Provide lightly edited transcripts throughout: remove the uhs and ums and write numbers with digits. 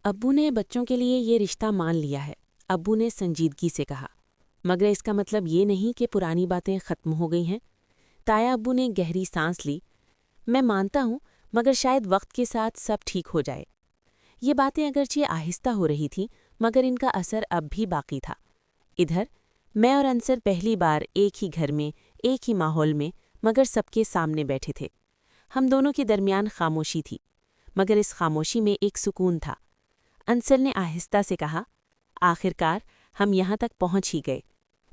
अब्बू ने बच्चों के लिए ये रिश्ता मान लिया है, अब्बू ने संजीदगी से कहा। मगर इसका मतलब ये नहीं कि पुरानी बातें ख़त्म हो गई हैं। ताया अब्बू ने गहरी सांस ली। मैं मानता हूँ, मगर शायद वक्त के साथ सब ठीक हो जाए। ये बातें अगरचे आहिस्ता हो रही थीं, मगर इनका असर अब भी बाकी था। इधर मैं और अंसर पहली बार एक ही घर में, एक ही माहौल में, मगर सबके सामने बैठे थे। हम दोनों के दरमियान खामोशी थी, मगर इस खामोशी में एक सुकून था। अंसर ने आहिस्ता से कहा, आखिरकार हम यहाँ तक पहुँच ही गए।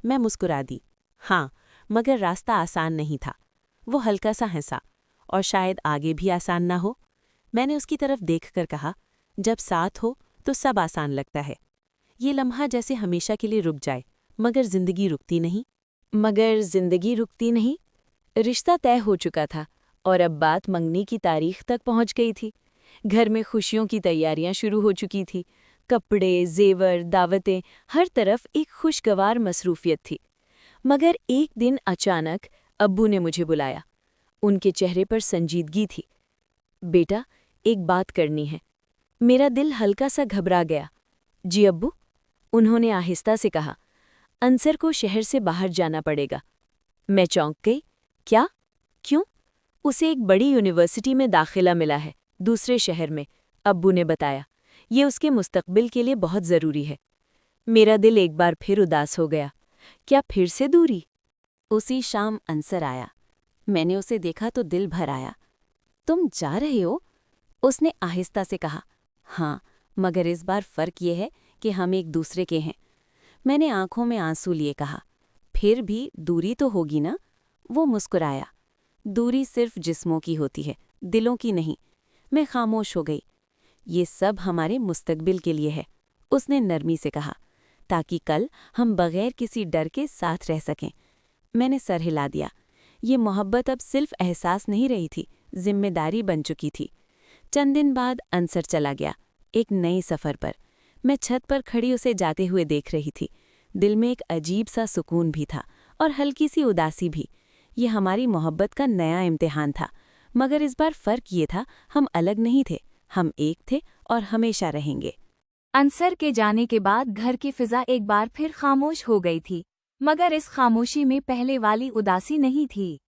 मैं मुस्कुरा दी। हाँ, मगर रास्ता आसान नहीं था। वो हल्का सा हंसा। और शायद आगे भी आसान ना हो। मैंने उसकी तरफ देखकर कहा, जब साथ हो तो सब आसान लगता है। ये लम्हा जैसे हमेशा के लिए रुक जाए, मगर जिंदगी रुकती नहीं। रिश्ता तय हो चुका था और अब बात मंगनी की तारीख तक पहुंच गई थी। घर में खुशियों की तैयारियां शुरू हो चुकी थी। कपड़े, जेवर, दावतें, हर तरफ एक खुशगवार मसरूफियत थी। मगर एक दिन अचानक अब्बू ने मुझे बुलाया। उनके चेहरे पर संजीदगी थी। बेटा, एक बात करनी है। मेरा दिल हल्का सा घबरा गया। जी अब्बू, उन्होंने आहिस्ता से कहा। अंसर को शहर से बाहर जाना पड़ेगा। मैं चौंक गई। क्या? क्यों? उसे एक बड़ी यूनिवर्सिटी में दाखिला मिला है, दूसरे शहर में, अब्बू ने बताया। ये उसके मुस्तकबिल के लिए बहुत ज़रूरी है। मेरा दिल एक बार फिर उदास हो गया। क्या फिर से दूरी? उसी शाम अंसर आया। मैंने उसे देखा तो दिल भर आया। तुम जा रहे हो? उसने आहिस्ता से कहा। हाँ, मगर इस बार फ़र्क ये है कि हम एक दूसरे के हैं। मैंने आंखों में आंसू लिए कहा। फिर भी दूरी तो होगी ना? वो मुस्कुराया। दूरी सिर्फ जिस्मों की होती है, दिलों की नहीं। मैं खामोश हो गई। ये सब हमारे मुस्तकबिल के लिए है, उसने नरमी से कहा, ताकि कल हम बगैर किसी डर के साथ रह सकें। मैंने सर हिला दिया। ये मोहब्बत अब सिर्फ एहसास नहीं रही थी, जिम्मेदारी बन चुकी थी। चंद दिन बाद अंसर चला गया, एक नए सफ़र पर। मैं छत पर खड़ी उसे जाते हुए देख रही थी। दिल में एक अजीब सा सुकून भी था और हल्की सी उदासी भी। ये हमारी मोहब्बत का नया इम्तिहान था, मगर इस बार फ़र्क ये था, हम अलग नहीं थे, हम एक थे और हमेशा रहेंगे। अंसर के जाने के बाद घर की फिजा एक बार फिर खामोश हो गई थी, मगर इस खामोशी में पहले वाली उदासी नहीं थी।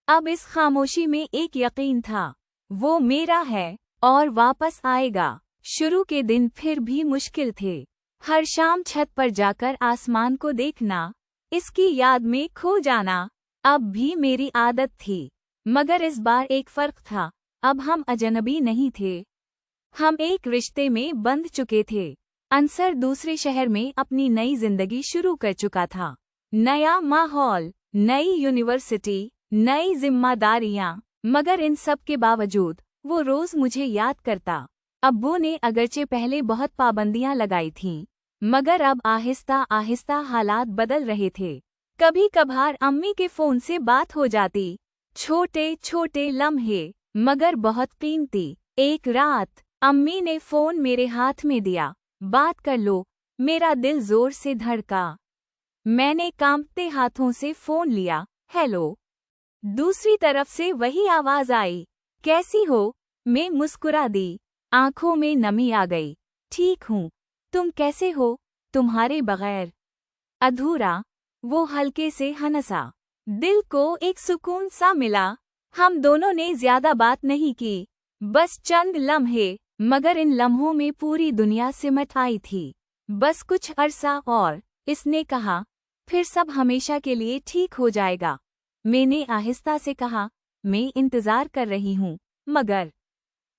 अब इस खामोशी में एक यकीन था, वो मेरा है और वापस आएगा। शुरू के दिन फिर भी मुश्किल थे। हर शाम छत पर जाकर आसमान को देखना, इसकी याद में खो जाना, अब भी मेरी आदत थी। मगर इस बार एक फर्क था, अब हम अजनबी नहीं थे। हम एक रिश्ते में बंध चुके थे। अंसर दूसरे शहर में अपनी नई जिंदगी शुरू कर चुका था। नया माहौल, नई यूनिवर्सिटी, नई जिम्मेदारियां, मगर इन सब के बावजूद वो रोज मुझे याद करता। अब्बू ने अगरचे पहले बहुत पाबंदियां लगाई थीं, मगर अब आहिस्ता आहिस्ता हालात बदल रहे थे। कभी कभार अम्मी के फोन से बात हो जाती, छोटे छोटे लम्हे, मगर बहुत कीमती। एक रात अम्मी ने फोन मेरे हाथ में दिया। बात कर लो। मेरा दिल जोर से धड़का। मैंने कांपते हाथों से फोन लिया। हेलो। दूसरी तरफ से वही आवाज आई। कैसी हो? मैं मुस्कुरा दी। आंखों में नमी आ गई। ठीक हूँ। तुम कैसे हो? तुम्हारे बगैर अधूरा। वो हल्के से हंसा। दिल को एक सुकून सा मिला। हम दोनों ने ज्यादा बात नहीं की, बस चंद लम्हे, मगर इन लम्हों में पूरी दुनिया सिमट आई थी। बस कुछ अरसा और, इसने कहा, फिर सब हमेशा के लिए ठीक हो जाएगा। मैंने आहिस्ता से कहा, मैं इंतजार कर रही हूँ, मगर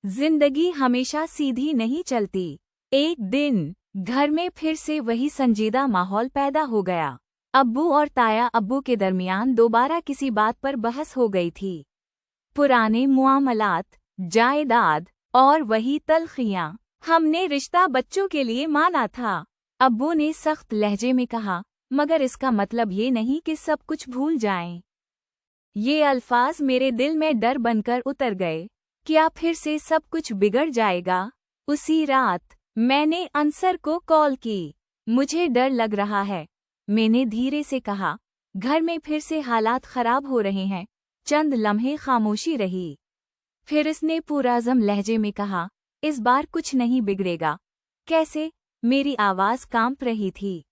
जिंदगी हमेशा सीधी नहीं चलती। एक दिन घर में फिर से वही संजीदा माहौल पैदा हो गया। अब्बू और ताया अब्बू के दरमियान दोबारा किसी बात पर बहस हो गई थी। पुराने मुआमलात, जायदाद और वही तलखियां। हमने रिश्ता बच्चों के लिए माना था। अब्बू ने सख्त लहजे में कहा, मगर इसका मतलब ये नहीं कि सब कुछ भूल जाएं। ये अल्फाज मेरे दिल में डर बनकर उतर गए। क्या फिर से सब कुछ बिगड़ जाएगा? उसी रात मैंने अंसर को कॉल की। मुझे डर लग रहा है, मैंने धीरे से कहा। घर में फिर से हालात खराब हो रहे हैं। चंद लम्हे खामोशी रही। फिर इसने पुराज़म लहजे में कहा, इस बार कुछ नहीं बिगड़ेगा। कैसे? मेरी आवाज कांप रही थी।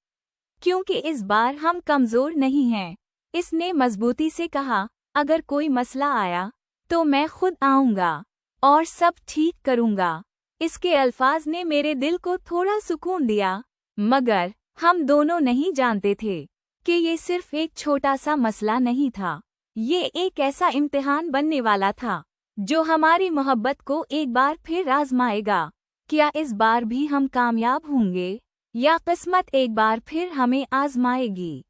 क्योंकि इस बार हम कमजोर नहीं हैं। इसने मजबूती से कहा, अगर कोई मसला आया तो मैं खुद आऊंगा और सब ठीक करूंगा। इसके अल्फाज ने मेरे दिल को थोड़ा सुकून दिया, मगर हम दोनों नहीं जानते थे कि ये सिर्फ एक छोटा सा मसला नहीं था। ये एक ऐसा इम्तिहान बनने वाला था जो हमारी मोहब्बत को एक बार फिर आजमाएगा। क्या इस बार भी हम कामयाब होंगे या किस्मत एक बार फिर हमें आजमाएगी?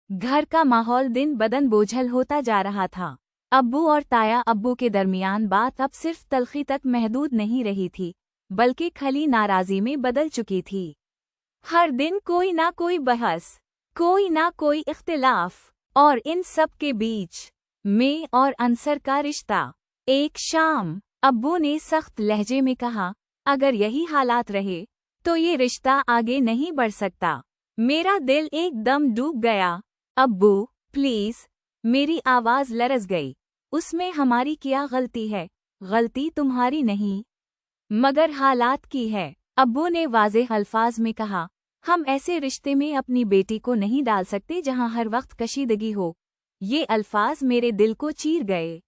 घर का माहौल दिन बदन बोझल होता जा रहा था। अब्बू और ताया अब्बू के दरमियान बात अब सिर्फ तलखी तक महदूद नहीं रही थी, बल्कि खली नाराजी में बदल चुकी थी। हर दिन कोई ना कोई बहस, कोई ना कोई इख्तिलाफ, और इन सब के बीच मैं और अंसर का रिश्ता। एक शाम अब्बू ने सख्त लहजे में कहा, अगर यही हालात रहे तो ये रिश्ता आगे नहीं बढ़ सकता। मेरा दिल एकदम डूब गया। अब्बू प्लीज, मेरी आवाज लरज गई। उसमें हमारी क्या गलती है? गलती तुम्हारी नहीं, मगर हालात की है, अब्बू ने वाज़ेह अल्फाज में कहा। हम ऐसे रिश्ते में अपनी बेटी को नहीं डाल सकते जहां हर वक्त कशीदगी हो। ये अल्फाज मेरे दिल को चीर गए।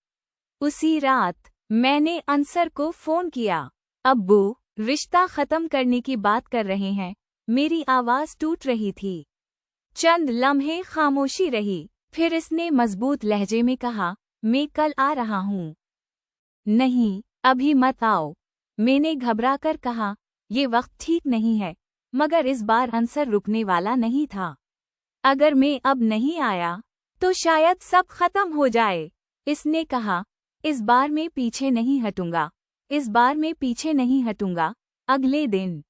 उसी रात मैंने अंसर को फ़ोन किया। अब्बू, रिश्ता ख़त्म करने की बात कर रहे हैं। मेरी आवाज़ टूट रही थी। चंद लम्हे खामोशी रही, फिर इसने मजबूत लहजे में कहा, मैं कल आ रहा हूँ। नहीं, अभी मत आओ, मैंने घबराकर कहा। ये वक्त ठीक नहीं है, मगर इस बार अंसर रुकने वाला नहीं था। अगर मैं अब नहीं आया तो शायद सब खत्म हो जाए। इसने कहा, इस बार मैं पीछे नहीं हटूंगा, इस बार मैं पीछे नहीं हटूंगा। अगले दिन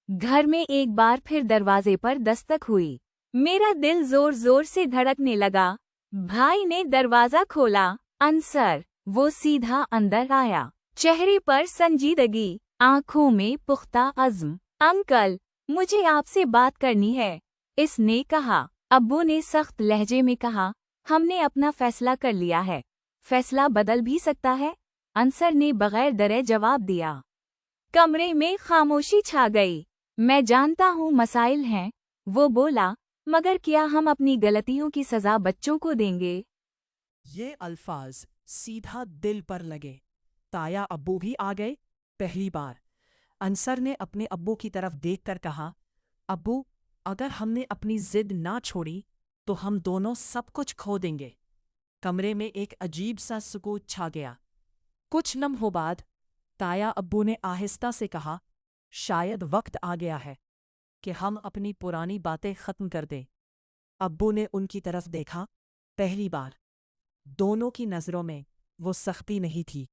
घर में एक बार फिर दरवाजे पर दस्तक हुई। मेरा दिल जोर जोर से धड़कने लगा। भाई ने दरवाजा खोला। अंसर, वो सीधा अंदर आया, चेहरे पर संजीदगी, आंखों में पुख्ता अज़्म। अंकल, मुझे आपसे बात करनी है, इसने कहा। अब्बू ने सख्त लहजे में कहा, हमने अपना फैसला कर लिया है। फैसला बदल भी सकता है, अंसर ने बगैर डरे जवाब दिया। कमरे में खामोशी छा गई। मैं जानता हूँ मसाइल हैं, वो बोला, मगर क्या हम अपनी गलतियों की सजा बच्चों को देंगे? ये अल्फाज सीधा दिल पर लगे। ताया अब्बू भी आ गए। पहली बार अंसर ने अपने अब्बू की तरफ देखकर कहा, अब्बू, अगर हमने अपनी जिद ना छोड़ी तो हम दोनों सब कुछ खो देंगे। कमरे में एक अजीब सा सुकूत छा गया। कुछ लम्हों बाद ताया अब्बू ने आहिस्ता से कहा, शायद वक्त आ गया है कि हम अपनी पुरानी बातें ख़त्म कर दें। अब्बू ने उनकी तरफ देखा। पहली बार दोनों की नज़रों में वो सख्ती नहीं थी,